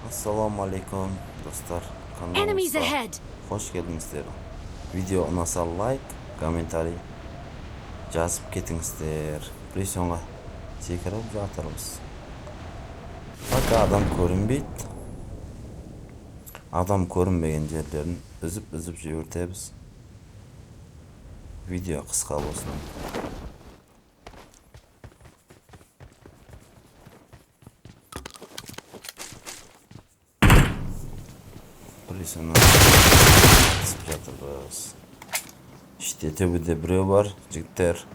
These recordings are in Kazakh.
Assalomu alaykum do'stlar, Enemies kanalimizga ahead! hoş geldingizler. Video unasa like, kommentariy жазып кетіңіздер. Bir sonra секіріп жатырмыз. Fakat adam көрінбейді. Adam көрінбеген жерлерін үзіп жібертеміз. Video қысқа болсын. Bir sonra kısıp жатырмыз. İşte төбеде біреу бар, жігіттер.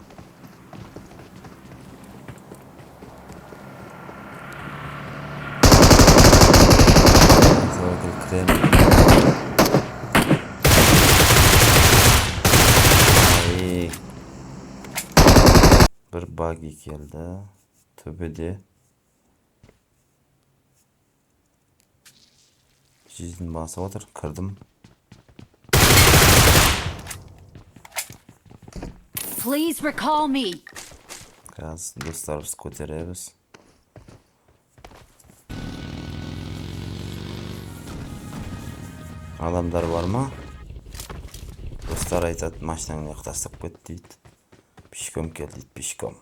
Bir buggy geldi. Төбеде. Жизнь басып отыр, кірдім. Please recall me. Қазір достарымыз көтереміз. Адамдар бар ма? Достар айтады, машинаңды тастап кет дейді. Пешком кел дейді, пешком.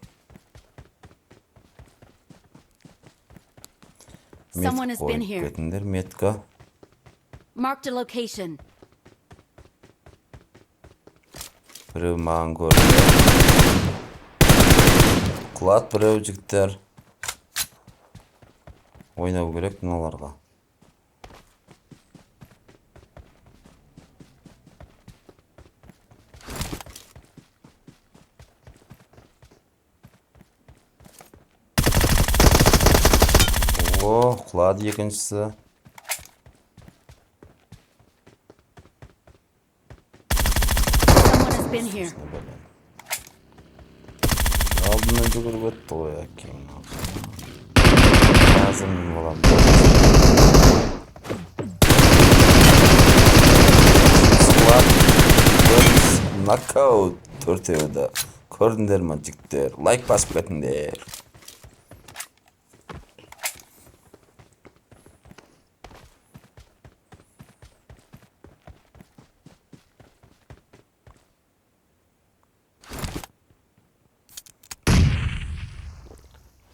Someone has been here. Кетіңдер, метка. Marked a location. Біреу маған көрді. Құлат біреу жігіттер. Ойнау керек мыналарға. О, құлады екіншісі. Someone has been here. Алдымен жүгіріп өтті ғой әкең. Қазір мен болам. Нокаут төртеуді. Көрдіңдер ма жігіттер? Лайк басып кетіңдер.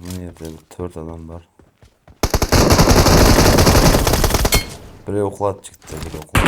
Mına yerde 4 adam var. Biri okula çıktı, biri okula.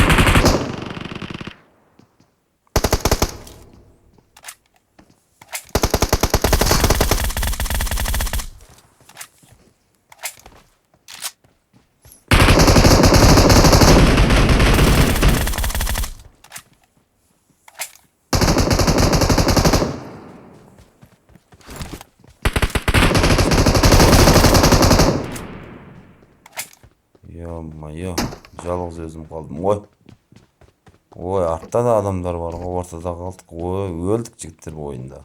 Yo, жалғыз өзім қалдым. Ой, артта да адамдар бар ғой, ортада қалдық. Ой, өлдік жігіттер bu oyunda.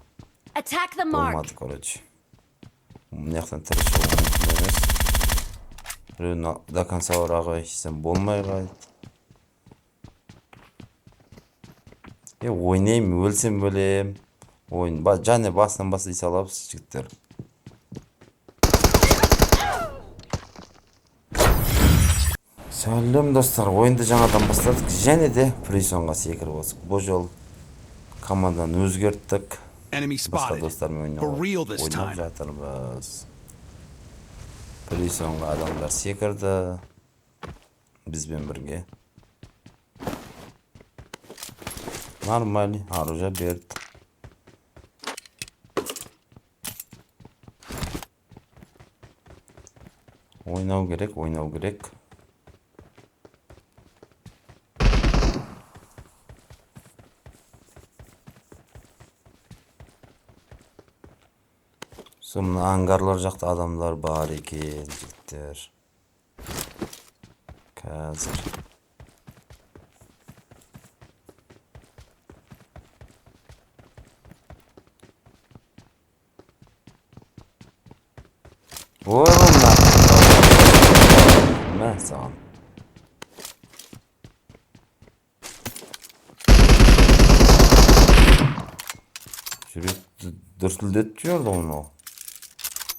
Attack the mark. Болмады, короче. Мына жақтан тірі шығу мүмкін емес. Біреуін до конца ұрағы ешсем болмай қайды. Ойнайым, өлсем өлем. Ойын, және басынан бастай салабыз жігіттер. Сәлем достар, ойынды жаңадан бастадық. Және де присонға секіріп осып. Бұл жол команданы өзгерттік. Басқа достармен ойнап жатырмыз. Присонға адамдар секірді. Бізбен бірге. Нормально, оружие берді. Ойнау керек. Sonra angарлар жақта адамдар бар екен, жігіттер. Қазір. Ойынlar. Мә, саған. Жүректі дүрсілдетіп жүрді оны.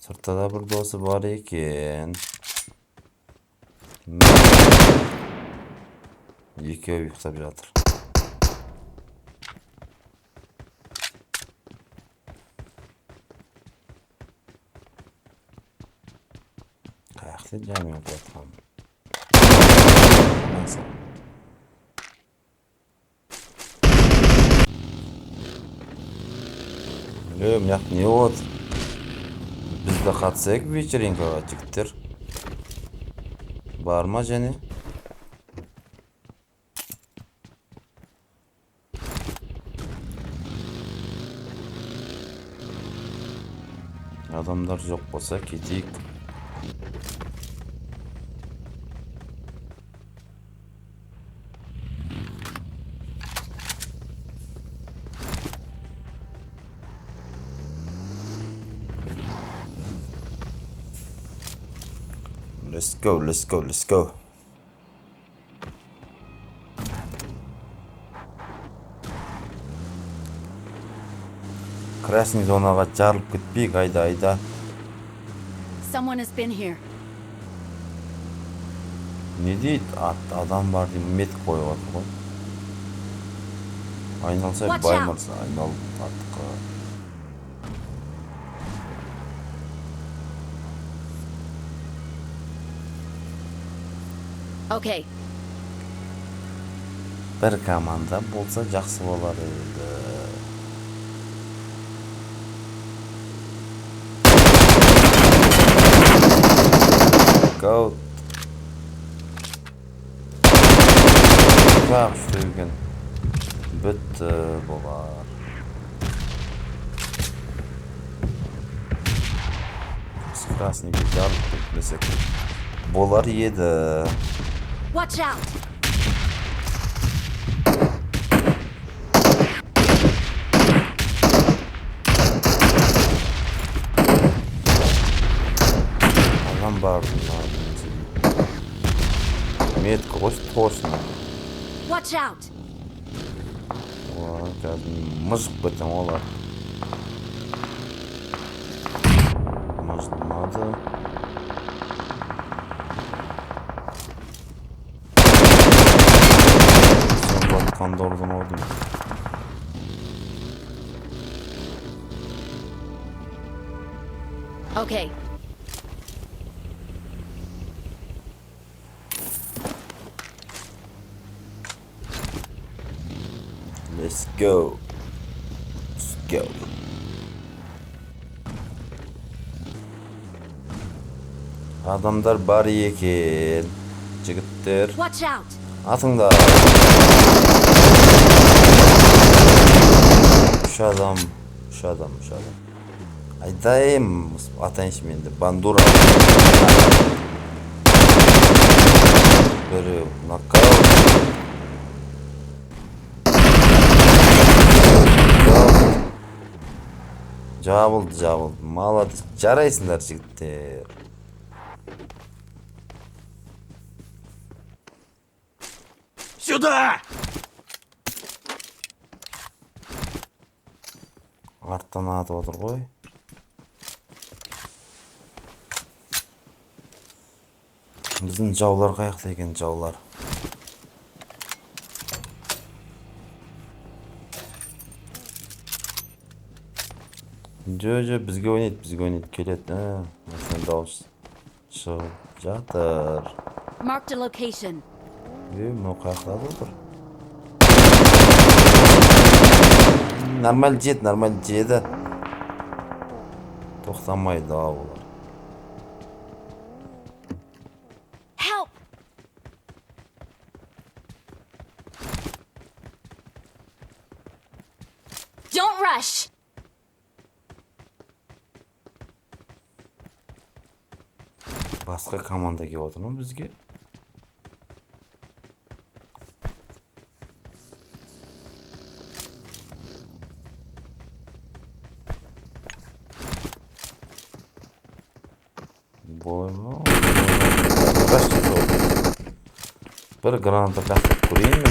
Sırtta da bir dostu var ekan. Екеуі ұйықтап жатыр. Қаяқты жамин жатқан. Мынаяқ не болады? Біз де қатысайық вечеринкаға, жігіттер. Бар ма және? Адамдар жоқ болса кетейік. Let's go, let's go, let's go. Красный зонаға жарылып кетпейік, айда. Someone has been here. Не дейді? Адам бар дейм, метік қойып отыр ғой. Айналса баймырса, айналып аттыққа. Okay. Bir komanda bolsa жақсы болар еді. Go. Бақ жүрген. Бітті болар. Красный жарып кетпесек болар еді. Watch out. Адам бар. Метка точно. Watch out. Мыжып кетем олар. Мыжылмады. Kandordan oldum. Okay. Let's go. Let's go. Adamlar var eкен. Jigitler. Watch out. Atыңda. Үш адам. Айтайым, атайыншы менде. Бандура. Бірі нокаут. Жабылды. Молодец. Жарайсыңдар, жігіттер. Сюда! Арттан атып отыр ғой. Біздің жаулар қаяқта екен, жаулар. Жо, бізге ойнайды, келеді. Мәсен дауыс шығып жатыр. Marked a location. Мынау қаяқта отыр. Нормаль жеді. Тоқтамайды олар. Help! Don't rush! Басқа команда келіп отыр ма бізге? Bir granata laqib ko'raymi?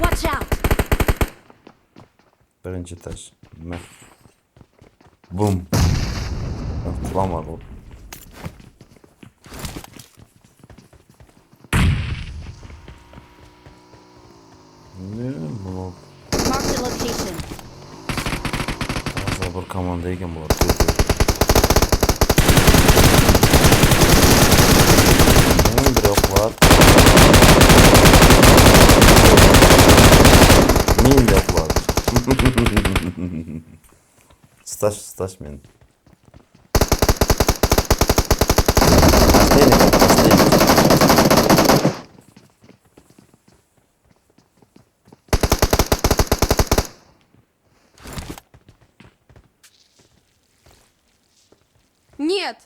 Watch out. Birinchi tash. Bum. Qulamadi. komanda ekan bular. Bir ok var. Min de ok var. Staş men. Нет!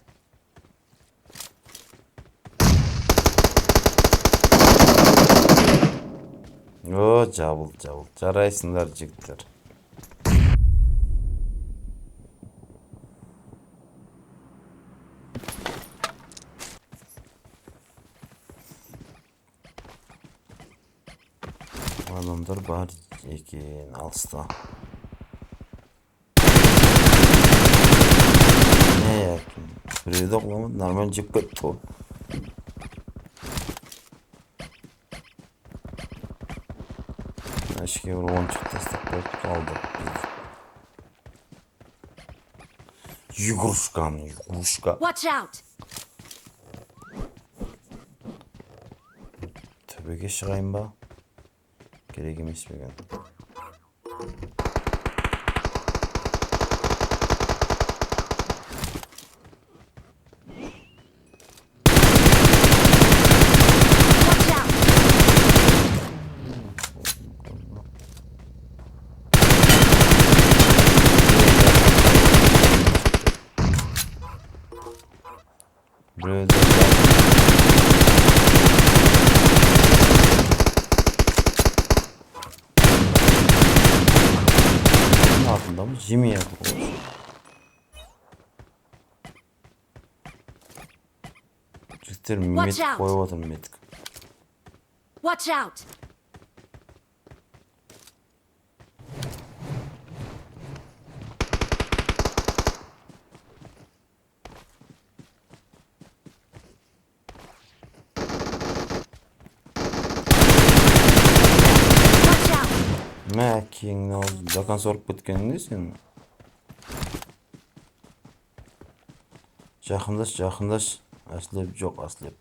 O jabıl. Jaraysınlar jigitler. Adamlar var ekin alsta. Ne yaptın? Buraya da oklamadı. Normal jip gitti o. Aşkı bir 10 çıktı destek kaldı. Yuguruşka. Watch out! Tepege çıkayım ba. Gerek emas began. Watch out! Böyle altında mı? Jimmy yapıyor. Cidden medik out. koyuyordu medik. Watch out! Watch out! Мәкең закан сорып кеткеніңде сен. Жақындаш. Аслеп жоқ, аслеп.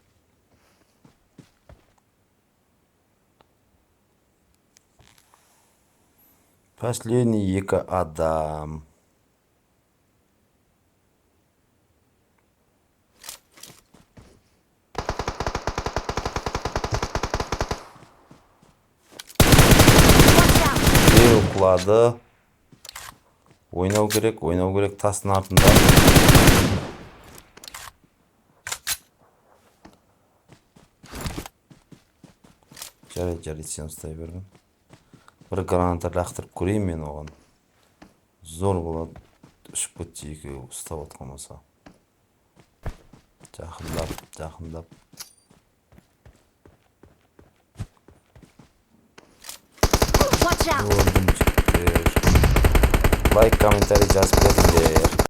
Последний екі адам. Watch out! Bir ukladı. Ойнау керек, тастың артында. Жарайды, сен ұстай берген. Bir граната лақтырып көрейін мен оған. Зор болады. Ұшып кетсе екеуі ұстап отқан болса. Жақындап. Watch out! Gördüm. Like, комментарий жазып беріңдер.